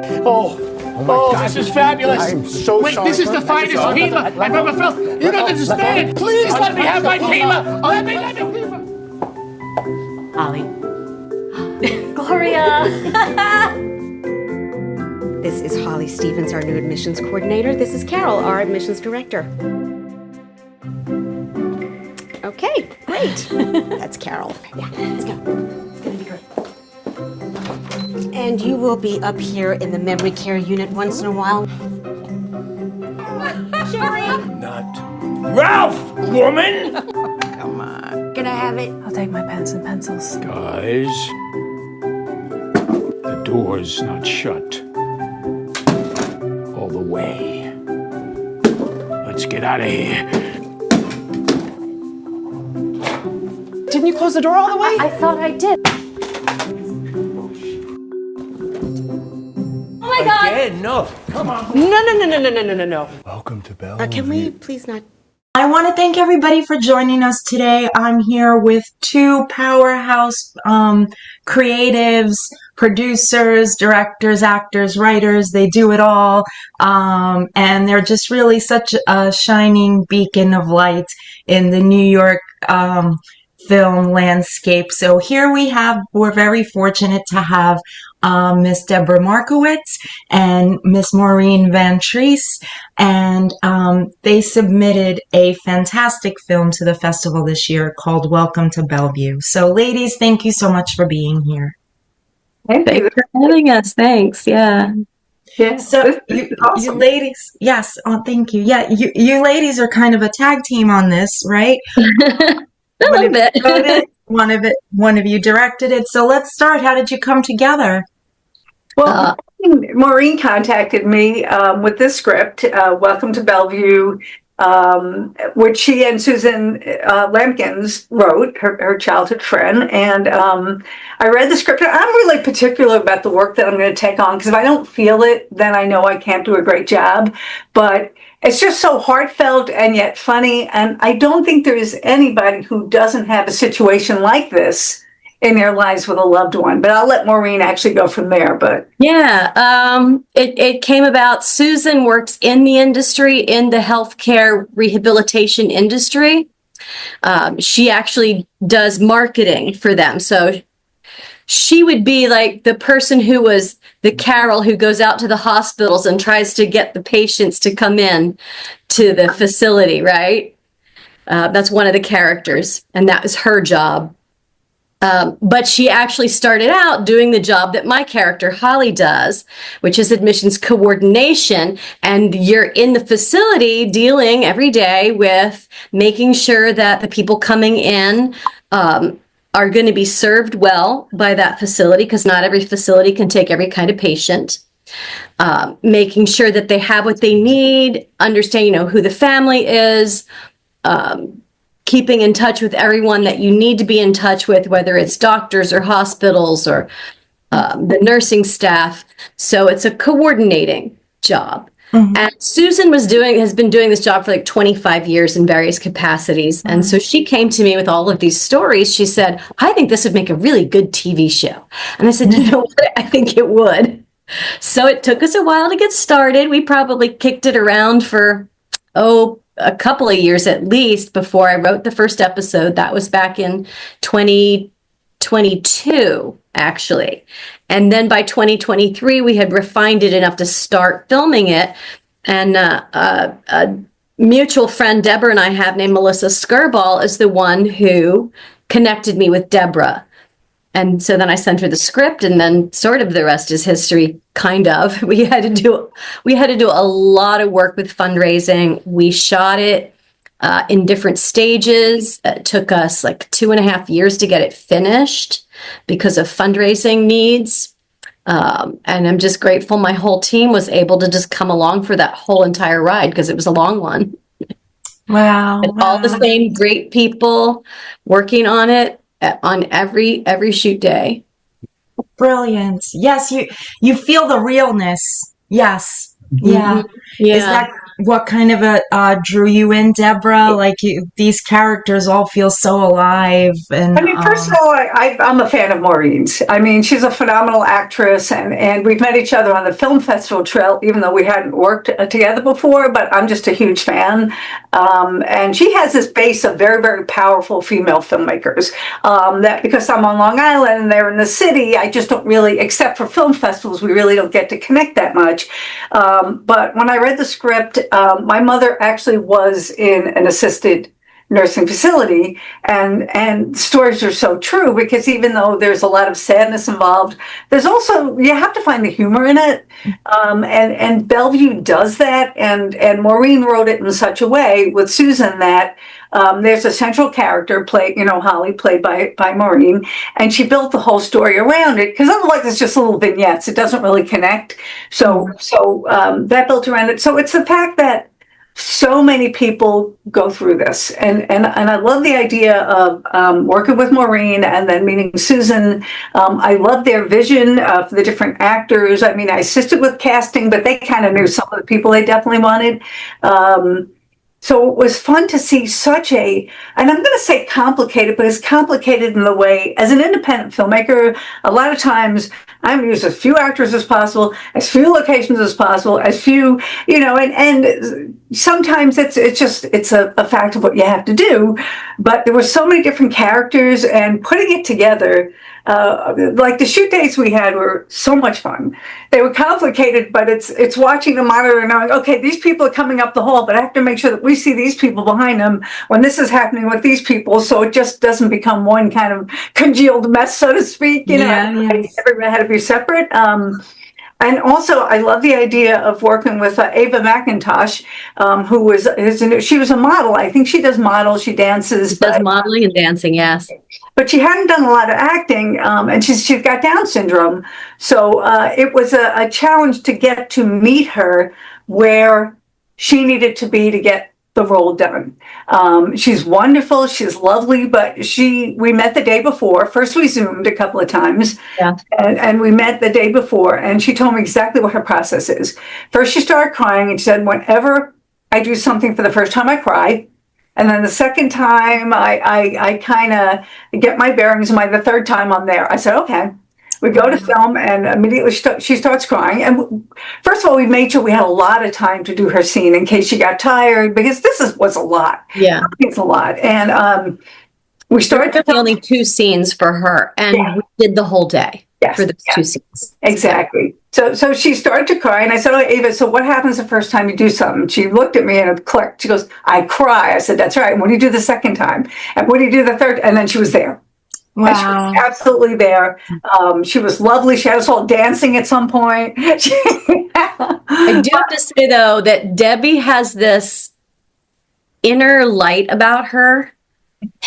Oh my God. This is fabulous. I'm so sorry. This is the finest Pima I've ever felt. You don't understand. Please let me have my Pima. Let me Pima. Holly. Gloria. This is Holly Stevens, our new admissions coordinator. This is Carol, our admissions director. Okay, great. That's Carol. Yeah, let's go. It's gonna be great. And you will be up here in the memory care unit once in a while. Sherry! Not Ralph, woman! Come on. Can I have it? I'll take my pens and pencils. Guys, the door's not shut. All the way. Let's get out of here. Didn't you close the door all the way? I thought I did. Oh my God! Again, no. Come on. No. Welcome to Belle View. Can we please not? I want to thank everybody for joining us today. I'm here with two powerhouse creatives, producers, directors, actors, writers. They do it all. And they're just really such a shining beacon of light in the New York film landscape. So here we're very fortunate to have Miss Debra Markowitz and Miss Maureen Van Trease, and they submitted a fantastic film to the festival this year called Welcome to Belle View. So ladies, thank you so much for being here. Thank you for having us. Thanks. Yeah. So you ladies, yes, thank you. Yeah, you ladies are kind of a tag team on this, right? A little bit. One of you directed it. So let's start. How did you come together? Well, Maureen contacted me with this script, Welcome to Belle View, which she and Susan Lampkins wrote, her childhood friend. And I read the script. I'm really particular about the work that I'm going to take on, because if I don't feel it, then I know I can't do a great job. But it's just so heartfelt and yet funny. And I don't think there is anybody who doesn't have a situation like this in their lives with a loved one. But I'll let Maureen actually go from there. But Yeah, it came about. Susan works in the industry, in the healthcare rehabilitation industry. She actually does marketing for them. So she would be like the person who was the Carol who goes out to the hospitals and tries to get the patients to come in to the facility, right? That's one of the characters, and that was her job. But she actually started out doing the job that my character, Holly, does, which is admissions coordination. And you're in the facility dealing every day with making sure that the people coming in are going to be served well by that facility, because not every facility can take every kind of patient. Making sure that they have what they need, understand, who the family is, keeping in touch with everyone that you need to be in touch with, whether it's doctors or hospitals or the nursing staff. So it's a coordinating job. Mm-hmm. And Susan has been doing this job for like 25 years in various capacities. Mm-hmm. And so she came to me with all of these stories. She said, I think this would make a really good TV show. And I said, you know what? I think it would. So it took us a while to get started. We probably kicked it around for, a couple of years at least before I wrote the first episode. That was back in 2022, actually. And then by 2023, we had refined it enough to start filming it. And a mutual friend Debra and I have named Melissa Skirball is the one who connected me with Debra. And so then I sent her the script, and then sort of the rest is history, kind of. We had to do a lot of work with fundraising. We shot it in different stages. It took us like 2.5 years to get it finished because of fundraising needs. And I'm just grateful my whole team was able to just come along for that whole entire ride, because it was a long one. Wow. All the same great people working on it on every shoot day. Brilliant. Yes, you feel the realness. Yes. Yeah. Yeah. what kind of drew you in, Deborah? Like these characters all feel so alive. And I mean, first of all, I'm a fan of Maureen's. I mean, she's a phenomenal actress, and we've met each other on the film festival trail, even though we hadn't worked together before. But I'm just a huge fan, and she has this base of very, very powerful female filmmakers. That because I'm on Long Island and they're in the city, I just don't really, except for film festivals, we really don't get to connect that much. But when I read the script, my mother actually was in an assisted nursing facility, and stories are so true, because even though there's a lot of sadness involved, there's also, you have to find the humor in it, and Bellevue does that, and Maureen wrote it in such a way with Susan that there's a central character Holly, played by Maureen, and she built the whole story around it, because otherwise it's just little vignettes, it doesn't really connect, so that built around it. So it's the fact that so many people go through this, and I love the idea of working with Maureen and then meeting Susan. I love their vision for the different actors. I mean, I assisted with casting, but they kind of knew some of the people they definitely wanted. So it was fun to see such and I'm going to say complicated, but it's complicated in the way, as an independent filmmaker, a lot of times I'm going to use as few actors as possible, as few locations as possible, as few, and sometimes it's a fact of what you have to do. But there were so many different characters, and putting it together, like the shoot days we had were so much fun. They were complicated, but it's watching the monitor and knowing, okay, these people are coming up the hall, but I have to make sure that we see these people behind them when this is happening with these people, so it just doesn't become one kind of congealed mess, so to speak. Everybody had to be separate. And also, I love the idea of working with Ava McIntosh, who she was a model. I think she does model, she dances. She does modeling and dancing, yes. But she hadn't done a lot of acting, and she's got Down syndrome. So it was a challenge to get to meet her where she needed to be to get the role done. She's wonderful, she's lovely, but we met the day before. First we Zoomed a couple of times, and we met the day before, and she told me exactly what her process is. First she started crying, and she said, whenever I do something for the first time, I cry. And then the second time, I kind of get my bearings, and the third time I'm there. I said, okay. We go to film, and immediately she starts crying. And first of all, we made sure we had a lot of time to do her scene in case she got tired, because was a lot. Yeah. It's a lot. And we started to film. Only 2 scenes for her, and we did the whole day for those 2 scenes. Exactly. So she started to cry, and I said, oh, Ava, so what happens the first time you do something? She looked at me and it clicked. She goes, I cry. I said, that's right. And what do you do the second time? And what do you do the third? And then she was there. Wow. And she was absolutely there. She was lovely. She had us all dancing at some point. I do have to say, though, that Debbie has this inner light about her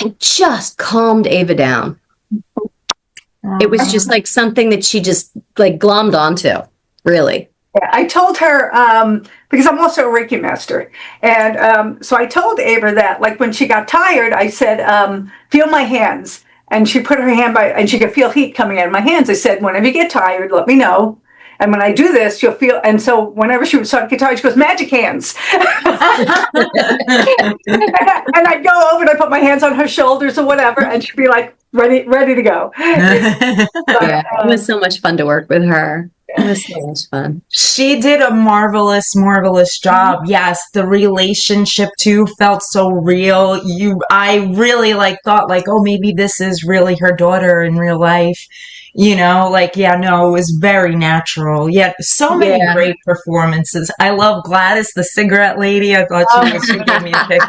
and just calmed Ava down. It was just like something that she just like glommed onto, really. Yeah, I told her, because I'm also a Reiki master. And so I told Ava that, like, when she got tired, I said, feel my hands. And she put her hand and she could feel heat coming out of my hands. I said, whenever you get tired, let me know. And when I do this, you'll feel, and so whenever she would start to get tired, she goes, magic hands. And I'd go over and I'd put my hands on her shoulders or whatever, and she'd be like, ready to go. It was so much fun to work with her. It was so much fun. She did a marvelous job. Yes, the relationship too felt so real. I really thought oh, maybe this is really her daughter in real life. It was very natural. Yet so many great performances. I love Gladys, the cigarette lady. I thought she gave me a kick.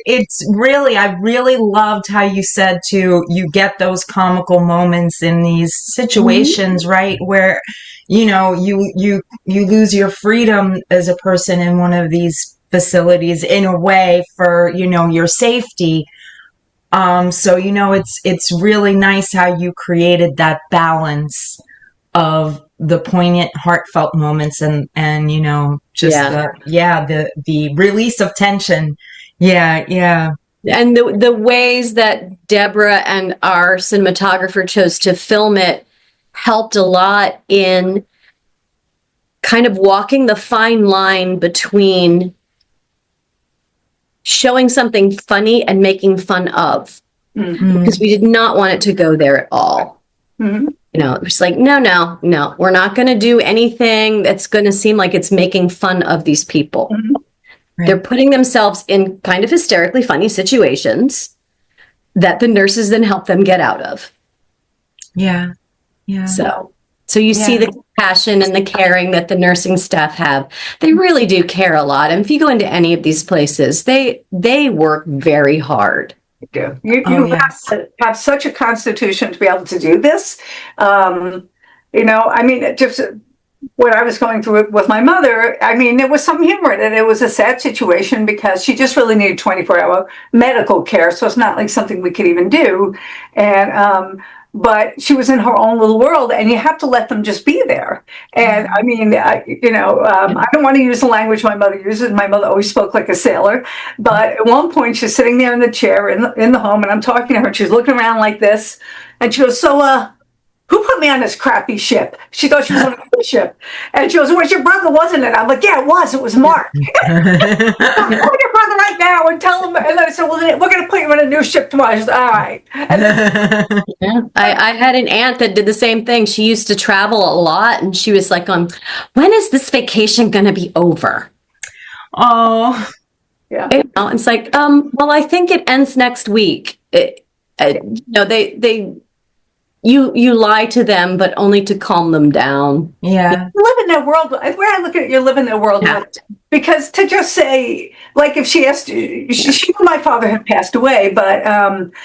It's really, I really loved how you said you get those comical moments in these situations, right? Where, you lose your freedom as a person in one of these facilities in a way for, your safety. It's really nice how you created that balance of the poignant, heartfelt moments and the release of tension. Yeah. And the ways that Debra and our cinematographer chose to film it helped a lot in kind of walking the fine line between showing something funny and making fun of, because we did not want it to go there at all. You know, it was like, no, we're not going to do anything that's going to seem like it's making fun of these people. Right. They're putting themselves in kind of hysterically funny situations that the nurses then help them get out of. Yeah. So you see the compassion and the caring that the nursing staff have. They really do care a lot. And if you go into any of these places, they work very hard. You have to have such a constitution to be able to do this. You know, I mean, just what I was going through with my mother, I mean, there was some humor in it. It was a sad situation because she just really needed 24-hour medical care. So it's not like something we could even do. And, but she was in her own little world, and you have to let them just be there. And I mean, I don't want to use the language my mother uses. My mother always spoke like a sailor. But at one point, she's sitting there in the chair in the home, and I'm talking to her, and she's looking around like this. And she goes, "So, who put me on this crappy ship?" She thought she was on a cruise ship. And she goes, "Well, your brother, wasn't it?" I'm like, "Yeah, it was. It was Mark." Call your brother right now and tell him. And I said, "Well, then we're going to put you on a new ship tomorrow." She said, "All right." And then, I had an aunt that did the same thing. She used to travel a lot, and she was like, when is this vacation going to be over? Oh. yeah. You know, it's like, well, I think it ends next week. You lie to them, but only to calm them down. Yeah. You live in their world. Where I look at it, you live in their world. Yeah. Because to just say, like, if she asked, she knew my father had passed away, but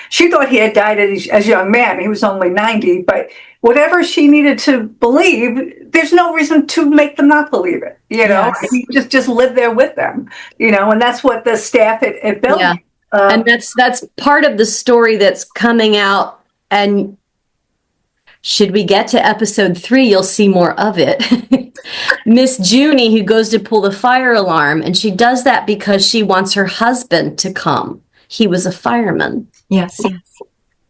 she thought he had died as a young man. He was only 90. But whatever she needed to believe, there's no reason to make them not believe it. You know, Yes. you just live there with them. You know, and that's what the staff at Bellevue. Yeah. And that's part of the story that's coming out. And should we get to episode 3, you'll see more of it. Miss Junie, who goes to pull the fire alarm, and she does that because she wants her husband to come. He was a fireman. Yes.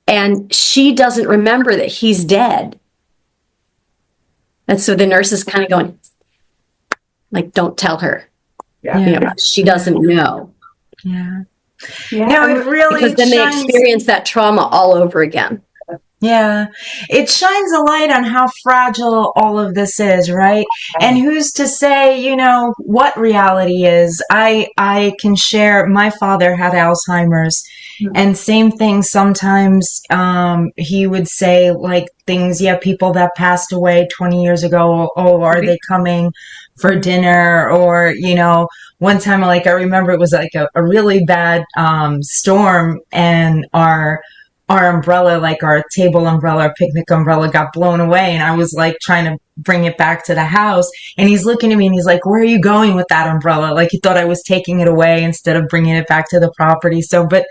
And she doesn't remember that he's dead. And so the nurse is kind of going, like, don't tell her. Yeah. You know, she doesn't know. Yeah. Yeah. No, it really Because then they experience that trauma all over again. Yeah, it shines a light on how fragile all of this is, right? And who's to say, you know, what reality is? I can share, my father had Alzheimer's, and same thing, sometimes he would say, like, things, people that passed away 20 years ago, oh, are they coming for dinner? Or, you know, one time, like, I remember it was like a really bad storm, and our umbrella, like our table umbrella, our picnic umbrella, got blown away. And I was like trying to bring it back to the house. And he's looking at me and he's like, "Where are you going with that umbrella?" Like he thought I was taking it away instead of bringing it back to the property. So, but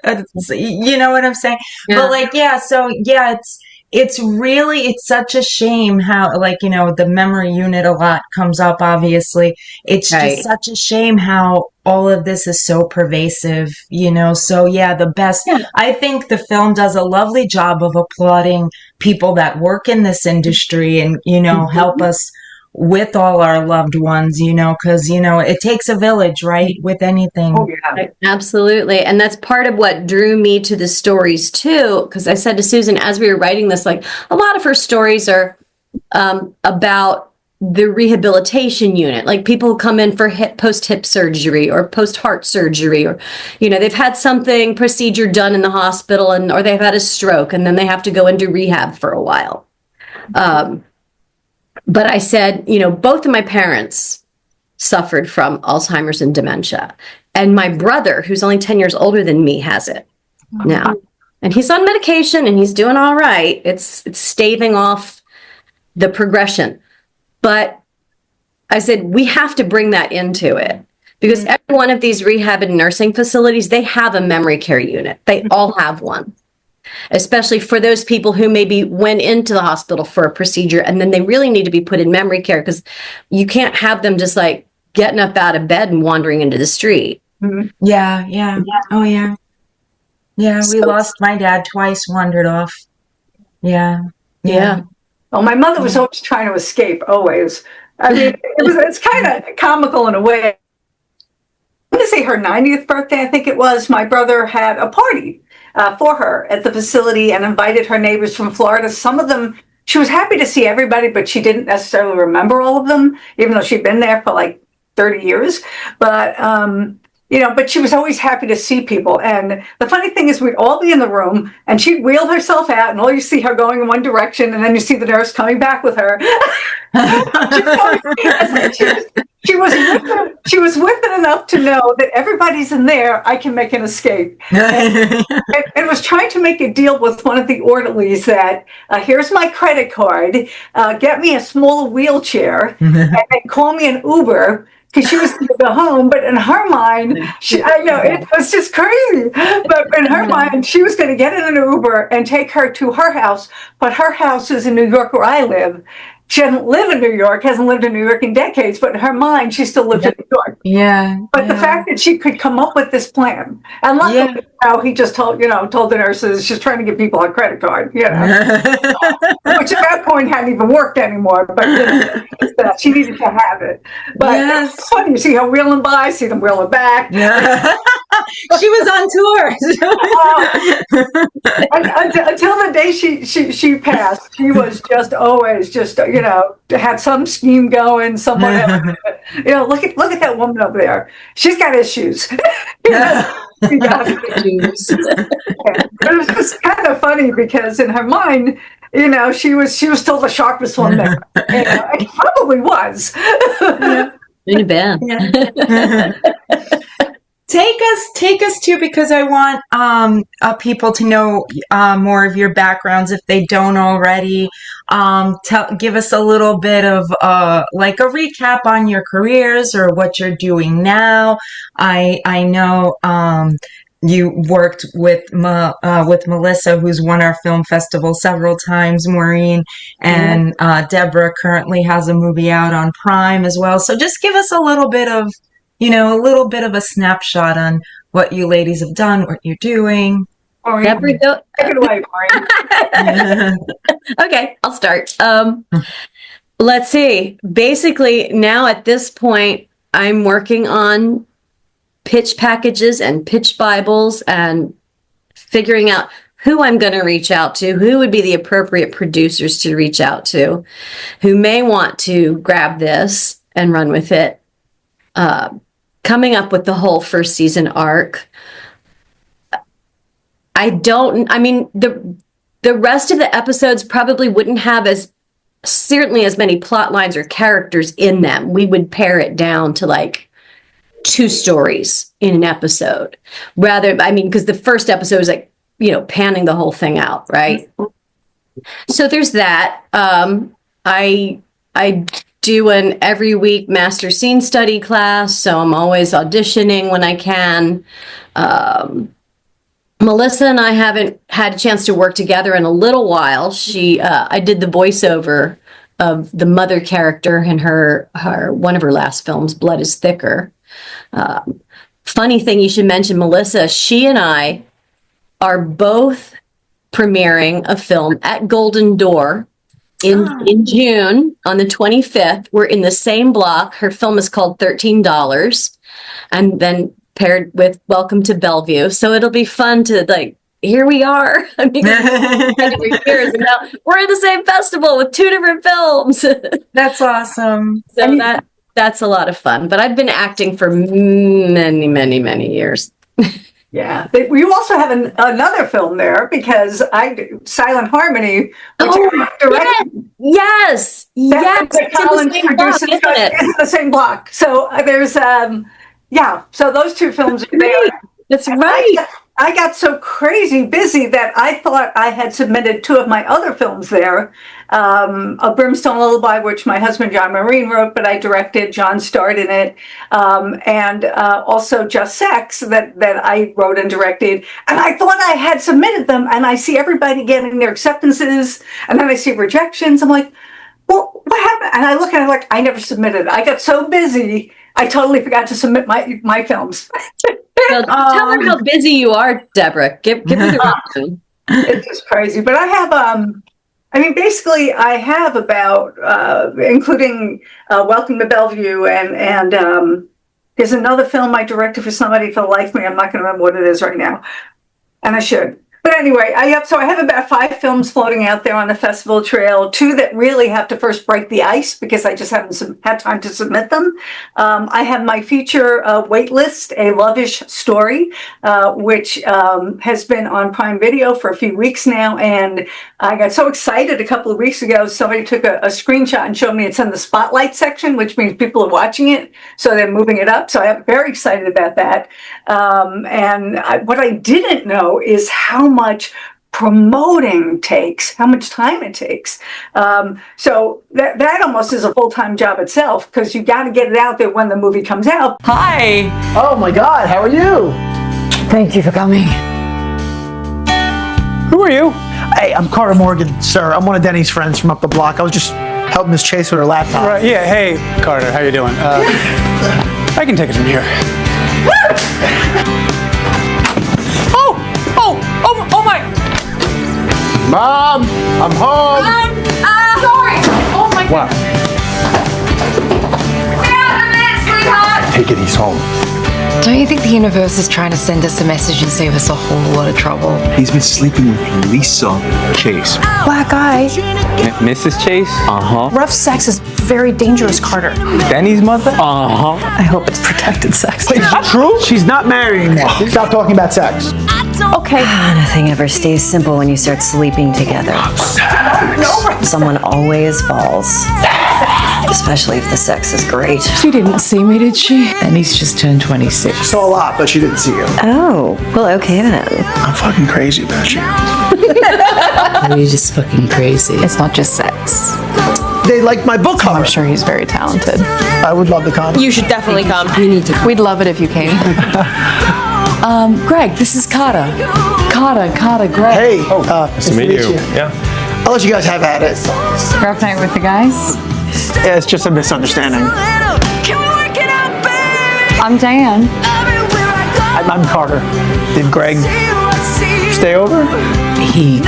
you know what I'm saying? Yeah. But like, it's really, it's such a shame how, like, you know, the memory unit a lot comes up, obviously. It's just such a shame how all of this is so pervasive, you know? So I think the film does a lovely job of applauding people that work in this industry and, you know, help us with all our loved ones, you know, because, you know, it takes a village, right, with anything. Oh, yeah. Absolutely. And that's part of what drew me to the stories too, because I said to Susan, as we were writing this, like, a lot of her stories are about the rehabilitation unit, like people who come in for post-hip surgery or post-heart surgery, or, you know, they've had something procedure done in the hospital, or they've had a stroke and then they have to go into rehab for a while. But I said, you know, both of my parents suffered from Alzheimer's and dementia. And my brother, who's only 10 years older than me, has it now. And he's on medication and he's doing all right. It's staving off the progression. But I said, we have to bring that into it. Because every one of these rehab and nursing facilities, they have a memory care unit. They all have one. Especially for those people who maybe went into the hospital for a procedure and then they really need to be put in memory care, because you can't have them just like getting up out of bed and wandering into the street. Yeah. Oh, yeah. Yeah, we lost my dad twice, wandered off. Yeah. Well, my mother was always trying to escape, always. I mean, it's kind of comical in a way. I'm going to say her 90th birthday, I think it was. My brother had a party for her at the facility and invited her neighbors from Florida. Some of them, she was happy to see everybody, but she didn't necessarily remember all of them, even though she'd been there for like 30 years. But, but she was always happy to see people. And the funny thing is we'd all be in the room and she'd wheel herself out and all you see her going in one direction and then you see the nurse coming back with her. She was with it enough to know that everybody's in there. I can make an escape. And was trying to make a deal with one of the orderlies that here's my credit card, get me a small wheelchair, and then call me an Uber. Because she was going to go home, but in her mind, it was just crazy. But in her mind, she was going to get in an Uber and take her to her house. But her house is in New York, where I live. She doesn't live in New York, hasn't lived in New York in decades, but in her mind, she still lives in New York. Yeah. But the fact that she could come up with this plan, and luckily, he just told the nurses she's trying to give people a credit card, which at that point hadn't even worked anymore. But she needed to have it. But it's funny, you see her wheeling by, see them wheeling back. Yeah. She was on tour. Until the day she passed, she was just always had some scheme going, someone look at that woman over there. She's got issues. She got issues. But it was just kind of funny because in her mind, she was still the sharpest one there. And it probably was. In a band. Take us to, because I want people to know more of your backgrounds if they don't already. Give us a little bit of like a recap on your careers or what you're doing now. I know you worked with Melissa, who's won our film festival several times, Maureen, and Debra currently has a movie out on Prime as well. So just give us a little bit of a snapshot on what you ladies have done, what you're doing. Take it away, Maureen. Okay, I'll start. Let's see. Basically, now at this point, I'm working on pitch packages and pitch Bibles and figuring out who I'm going to reach out to, who would be the appropriate producers to reach out to, who may want to grab this and run with it. Coming up with the whole first season arc. The rest of the episodes probably wouldn't have certainly as many plot lines or characters in them. We would pare it down to like 2 stories in an episode. Because the first episode is like, panning the whole thing out, right? So there's that. I do an every week master scene study class, so I'm always auditioning when I can. Melissa and I haven't had a chance to work together in a little while. I did the voiceover of the mother character in her one of her last films, Blood is Thicker. Funny thing you should mention, Melissa, she and I are both premiering a film at Golden Door in June on the 25th. We're in the same block. Her film is called $13 and then paired with Welcome to Belle View. So it'll be fun to here we are. Years and now we're at the same festival with 2 different films. That's awesome. So that's a lot of fun. But I've been acting for many, many, many years. Yeah. We also have another film there because I do Silent Harmony, which I directed. Yes. It's in the same block, isn't it? It's the same block. So there's, so those 2 films are there. That's right. I got so crazy busy that I thought I had submitted 2 of my other films there. A Brimstone Lullaby, which my husband John Maureen wrote, but I directed. John starred in it. And also Just Sex that I wrote and directed. And I thought I had submitted them, and I see everybody getting their acceptances, and then I see rejections. I'm like, well, what happened? And I look at it like, I never submitted. I got so busy, I totally forgot to submit my films. Well, tell her how busy you are, Debra. Give me the reason. It's just crazy. But I have I mean, basically, I have about, including Welcome to Belle View, and there's another film I directed for somebody for the life of me. I'm not going to remember what it is right now, and I should. But anyway, I have about 5 films floating out there on the festival trail, 2 that really have to first break the ice because I just haven't had time to submit them. I have my feature waitlist, A Love-ish Story, which has been on Prime Video for a few weeks now. And I got so excited a couple of weeks ago, somebody took a screenshot and showed me it's in the spotlight section, which means people are watching it. So they're moving it up. So I'm very excited about that. What I didn't know is how much promoting takes, how much time it takes. So that almost is a full-time job itself because you got to get it out there when the movie comes out. Hi. Oh my God, how are you? Thank you for coming. Who are you? Hey, I'm Carter Morgan, sir. I'm one of Denny's friends from up the block. I was just helping Miss Chase with her laptop. Right, yeah, hey, Carter, how you doing? I can take it from here. Oh my. Mom, I'm home. Sorry. Oh my Wow. God. Take it, he's home. Don't you think the universe is trying to send us a message and save us a whole lot of trouble? He's been sleeping with Lisa Chase. Black eye. Mrs. Chase? Uh-huh. Rough sex is very dangerous, Carter. Benny's mother? Uh-huh. I hope it's protected sex. Is it true? She's not marrying me. Stop talking about sex. Okay. Nothing ever stays simple when you start sleeping together. Someone always falls. Especially if the sex is great. She didn't see me, did she? And he's just turned 26. Saw a lot, but she didn't see you. Oh, well, okay then. I'm fucking crazy about you. You're just fucking crazy. It's not just sex. They like my book cover. I'm sure he's very talented. I would love to come. You should definitely come. We need to. We'd love it if you came. Greg, this is Carter. Carter, Greg. Hey, nice to meet you. Yeah. I'll let you guys have at it. Rough night with the guys? Yeah, it's just a misunderstanding. I'm Diane. I'm Carter. Did Greg stay over? He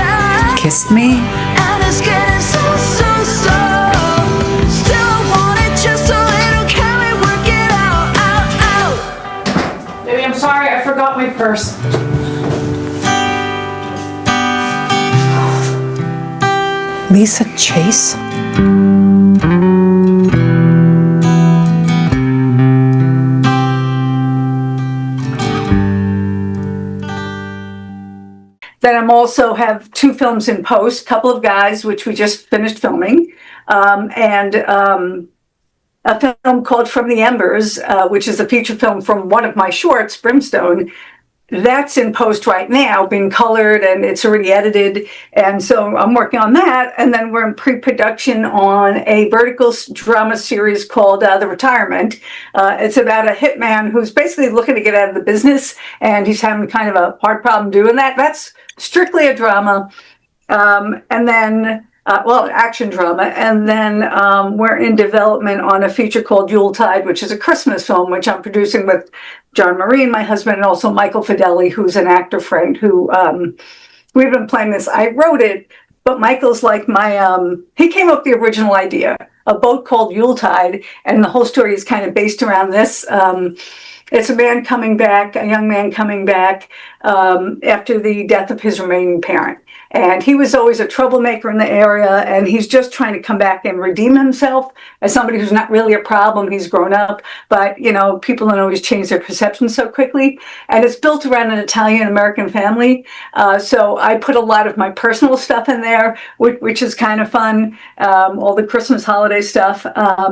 kissed me. Baby, I'm sorry, I forgot my purse. Lisa Chase? Then I'm also have 2 films in post, Couple of Guys, which we just finished filming, and a film called From the Embers, which is a feature film from one of my shorts, Brimstone. That's in post right now, being colored, and it's already edited. And so I'm working on that. And then we're in pre-production on a vertical drama series called The Retirement. It's about a hitman who's basically looking to get out of the business, and he's having kind of a hard problem doing that. That's strictly a drama. And then action drama. And then we're in development on a feature called Yuletide, which is a Christmas film, which I'm producing with John Maureen, my husband, and also Michael Fideli, who's an actor friend who we've been playing this. I wrote it, but Michael's like he came up with the original idea, a boat called Yuletide, and the whole story is kind of based around this. It's a young man coming back after the death of his remaining parent. And he was always a troublemaker in the area, and he's just trying to come back and redeem himself as somebody who's not really a problem. He's grown up, but, people don't always change their perception so quickly. And it's built around an Italian-American family. So I put a lot of my personal stuff in there, which is kind of fun, all the Christmas holiday stuff.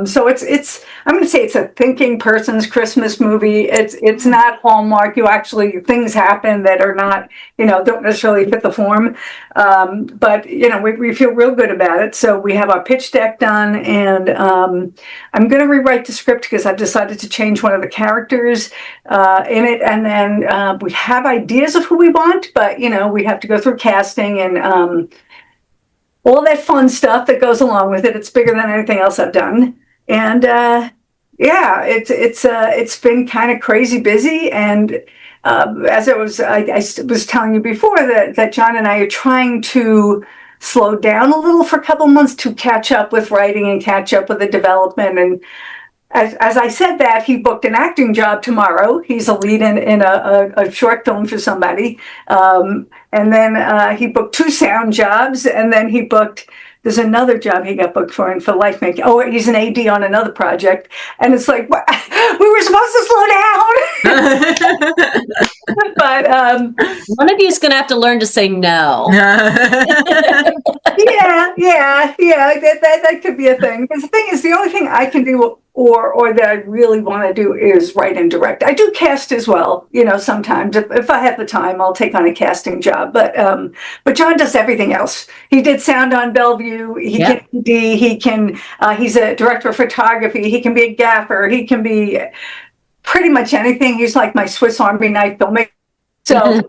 So it's I'm going to say it's a thinking person's Christmas movie. It's not Hallmark. Things happen that are not, don't necessarily fit the form. But we feel real good about it. So we have our pitch deck done, and I'm going to rewrite the script because I've decided to change one of the characters in it. And then we have ideas of who we want, but we have to go through casting and all that fun stuff that goes along with it. It's bigger than anything else I've done, and it's been kind of crazy busy. And as I was telling you before, that John and I are trying to slowed down a little for a couple months to catch up with writing and catch up with the development. And as I said that, he booked an acting job tomorrow. He's a lead in a short film for somebody. And then he booked 2 sound jobs, and then he booked, there's another job he got booked for life making. Oh, he's an AD on another project. And it's like, what? We were supposed to slow down. But one of you is going to have to learn to say no. That could be a thing. Because the thing is, the only thing I can do or that I really want to do is write and direct. I do cast as well. Sometimes if I have the time, I'll take on a casting job. But John does everything else. He did sound on Bellevue. He can AD. He can. He's a director of photography. He can be a gaffer. He can be pretty much anything. He's like my Swiss Army knife filmmaker. So.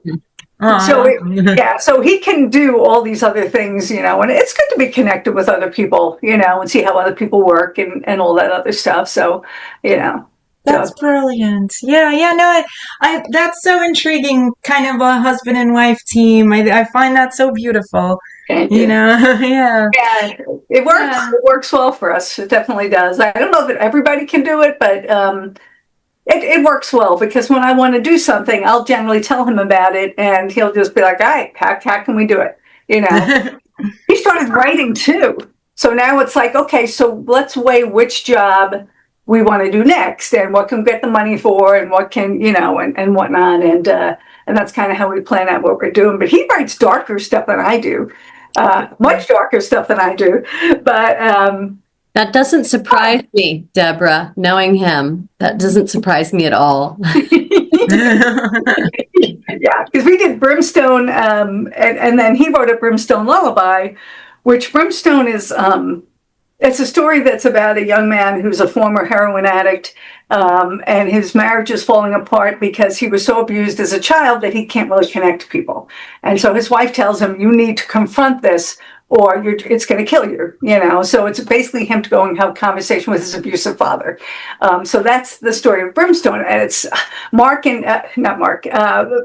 So he can do all these other things, and it's good to be connected with other people, and see how other people work and all that other stuff. So, That's brilliant. No, I that's so intriguing, kind of a husband and wife team. I find that so beautiful. Yeah, it works. Yeah. It works well for us. It definitely does. I don't know that everybody can do it, but it works well, because when I want to do something, I'll generally tell him about it, and he'll just be like, all right, how can we do it? He started writing too. So now it's like, okay, so let's weigh which job we want to do next, and what can we get the money for, and what can, and whatnot. And that's kind of how we plan out what we're doing. But he writes darker stuff than I do, much darker stuff than I do. But, that doesn't surprise me, Debra, knowing him. That doesn't surprise me at all. Yeah, because we did Brimstone, and then he wrote a Brimstone Lullaby, which Brimstone is, it's a story that's about a young man who's a former heroin addict, and his marriage is falling apart because he was so abused as a child that he can't really connect to people. And so his wife tells him, you need to confront this, or it's going to kill you, So it's basically him to go and have a conversation with his abusive father. So that's the story of Brimstone. And it's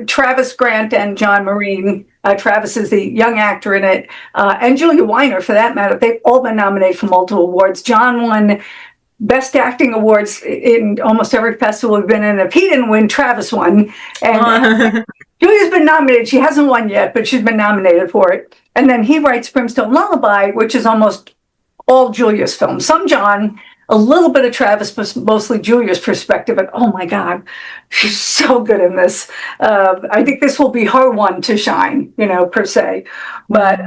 Travis Grant and John Maureen. Travis is the young actor in it. And Julia Weiner, for that matter. They've all been nominated for multiple awards. John won Best Acting Awards in almost every festival we've been in. If he didn't win, Travis won. And Julia's been nominated. She hasn't won yet, but she's been nominated for it. And then he writes Brimstone Lullaby, which is almost all Julia's films. Some John, a little bit of Travis, but mostly Julia's perspective. And oh my God, she's so good in this. I think this will be her one to shine, per se. But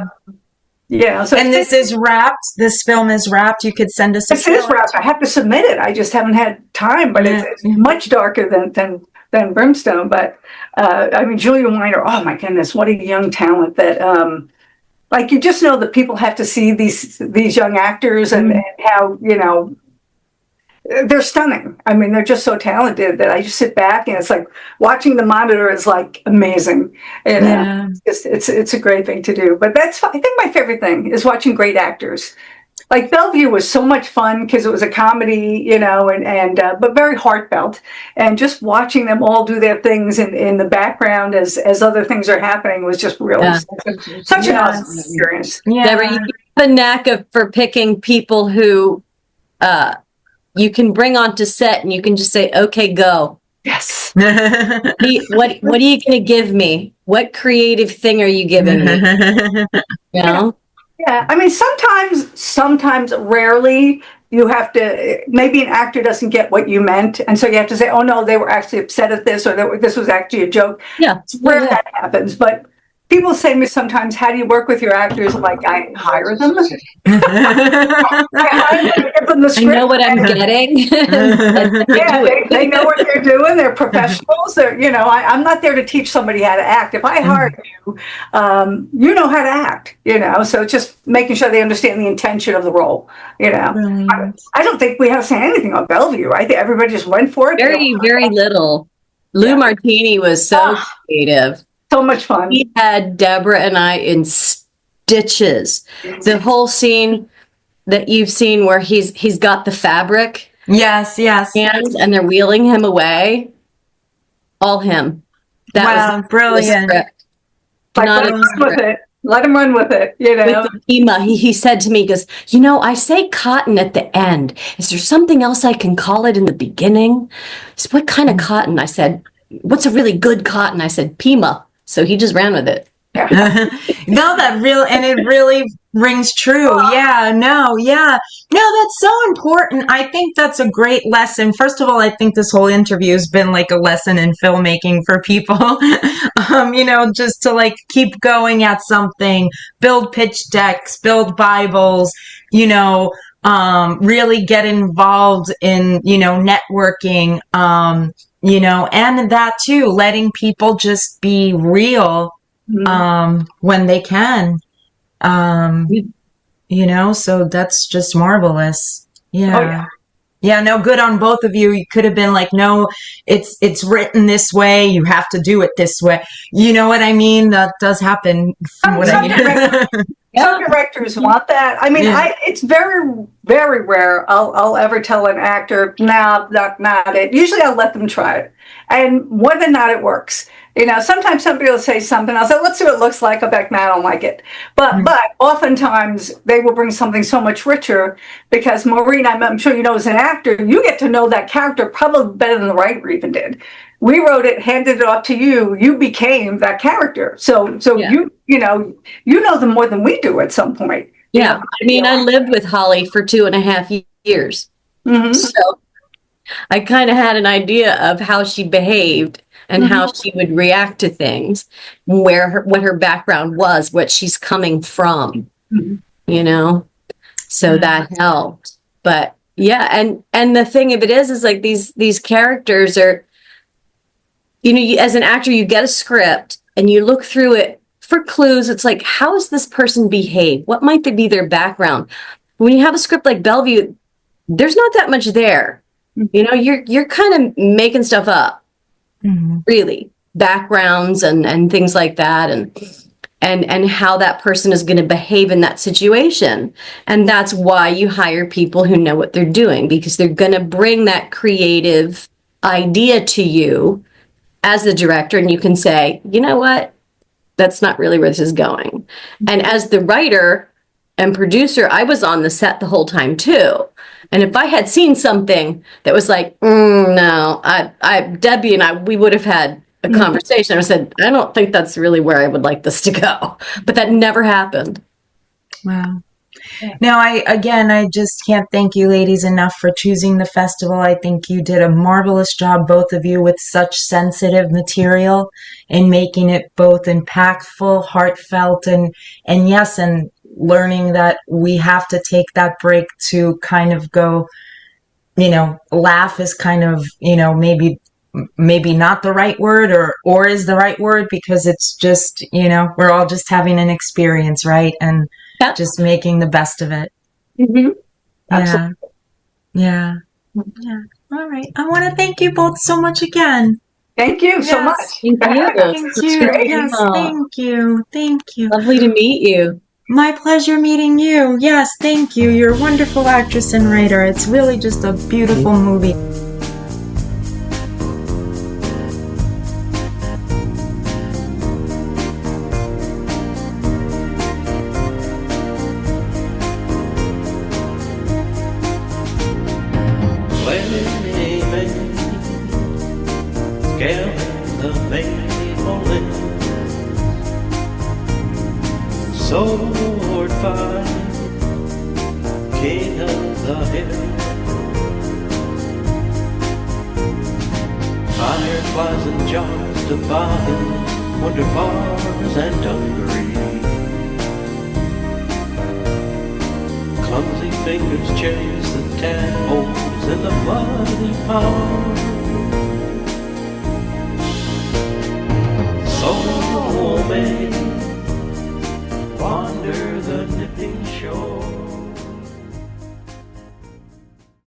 So and this is wrapped. This film is wrapped. You could send us. This is wrapped. I have to submit it. I just haven't had time. But it's much darker than Brimstone. But Julia Weiner. Oh my goodness, what a young talent that. You just know that people have to see these young actors and how, they're stunning. They're just so talented that I just sit back, and it's like watching the monitor is like amazing. It's a great thing to do. But I think my favorite thing is watching great actors. Like Bellevue was so much fun because it was a comedy, but very heartfelt, and just watching them all do their things in the background as other things are happening was just really such an awesome experience. Debra, you have a knack for picking people who you can bring onto set, and you can just say, "Okay, go." Yes. What are you going to give me? What creative thing are you giving me? Yeah, sometimes, rarely, you have to, maybe an actor doesn't get what you meant, and so you have to say, oh no, they were actually upset at this, or this was actually a joke. Yeah. It's rare that happens, but people say to me sometimes, how do you work with your actors? I'm like, I hire them. I give them the script. I know what I'm getting. They know what they're doing. They're professionals. They're, I'm not there to teach somebody how to act. If I hire you, you know how to act, so it's just making sure they understand the intention of the role, I don't think we have to say anything on Bellevue. I think everybody just went for it. Very, very little. Lou Martini was so creative. So much fun. He had Debra and I in stitches. The whole scene that you've seen where he's got the fabric. Yes. Hands, and they're wheeling him away. All him. That was brilliant. With it. Let him run with it, you know. With the Pima, he said to me, he goes, you know, I say cotton at the end. Is there something else I can call it in the beginning? He said, what kind of cotton? I said, what's a really good cotton? I said, Pima. So he just ran with it. No, it really rings true. Yeah, no, that's so important. I think that's a great lesson. First of all, I think this whole interview has been like a lesson in filmmaking for people. Just to like keep going at something, build pitch decks, build Bibles, really get involved in, networking, and that too, letting people just be real when they can, so that's just marvelous. Yeah. Oh, yeah. Yeah, no, good on both of you. You could have been like, no, it's written this way. You have to do it this way. You know what I mean? That does happen from what I hear. Some directors want that. I mean, it's very, very rare I'll ever tell an actor, nah, that's not it. Usually I'll let them try it. And more than not, it works. Sometimes somebody will say something. I'll say, let's see what it looks like. I'll be like, nah, I don't like it. But oftentimes they will bring something so much richer because Maureen, I'm sure you know, as an actor, you get to know that character probably better than the writer even did. We wrote it, handed it off to you. You became that character. So you know them more than we do at some point. Yeah. I mean, I lived with Holly for 2.5 years. Mm-hmm. So I kind of had an idea of how she behaved and how she would react to things, what her background was, what she's coming from, so that helped. But yeah. And the thing of it is like these characters are, as an actor, you get a script and you look through it for clues. It's like, how does this person behave? What might be their background? When you have a script like Bellevue, there's not that much there. You're kind of making stuff up, really, backgrounds and things like that, and how that person is going to behave in that situation. And that's why you hire people who know what they're doing, because they're going to bring that creative idea to you as the director, and you can say, you know what, that's not really where this is going. And as the writer and producer, I was on the set the whole time too. And if I had seen something that was like, no, Debbie and I, we would have had a conversation. I said, I don't think that's really where I would like this to go. But that never happened. Wow. Now, I just can't thank you ladies enough for choosing the festival. I think you did a marvelous job, both of you, with such sensitive material and making it both impactful, heartfelt, and learning that we have to take that break to kind of go, laugh is kind of, maybe not the right word or is the right word, because it's just, we're all just having an experience, right? And just making the best of it. Mm-hmm. Absolutely. Yeah. All right. I want to thank you both so much again. Thank you so much. Thank you. Yes, thank you. Thank you. Lovely to meet you. My pleasure meeting you. Yes, thank you. You're a wonderful actress and writer. It's really just a beautiful movie. Sword fight, king of the hill. Fireflies and jars to buy him, wonder bars and dungaree. Clumsy fingers chase the tadpoles in the muddy pond.